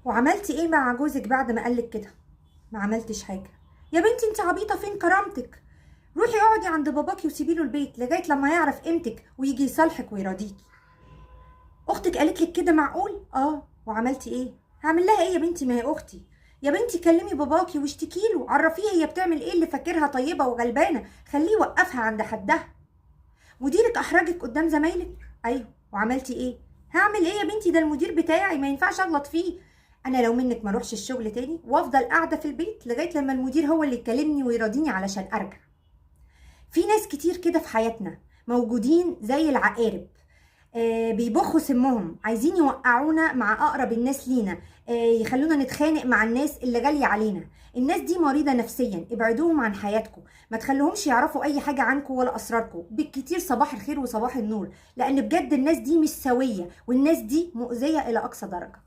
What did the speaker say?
وعملتي ايه مع جوزك بعد ما قالك كده؟ ما عملتش حاجه. يا بنتي انت عبيطه، فين كرامتك؟ روحي اقعدي عند باباكي وسيبي له البيت لغايه لما يعرف قيمتك ويجي يصالحك ويراضيكي. اختك قالت لك كده؟ معقول؟ وعملتي ايه؟ هعمل لها ايه يا بنتي؟ ما هي اختي. يا بنتي كلمي باباكي واشتكي له، عرفيه هي بتعمل ايه اللي فاكرها طيبه وغلبانه، خليه يوقفها عند حدها. مديرك احرجك قدام زمايلك؟ ايوه، وعملتي ايه؟ هعمل ايه يا بنتي؟ ده المدير بتاعي، ما ينفعش اغلط فيه. انا لو منك ما اروحش الشغل تاني وافضل قاعده في البيت لغايه لما المدير هو اللي يكلمني ويراضيني علشان ارجع. في ناس كتير كده في حياتنا موجودين زي العقارب، بيبخوا سمهم، عايزين يوقعونا مع اقرب الناس لينا، يخلونا نتخانق مع الناس اللي غالية علينا. الناس دي مريضة نفسيا، ابعدوهم عن حياتكم، ما تخلوهمش يعرفوا اي حاجة عنكم ولا اسراركم، بالكتير صباح الخير وصباح النور، لان بجد الناس دي مش سوية، والناس دي مؤذية الى اقصى درجة.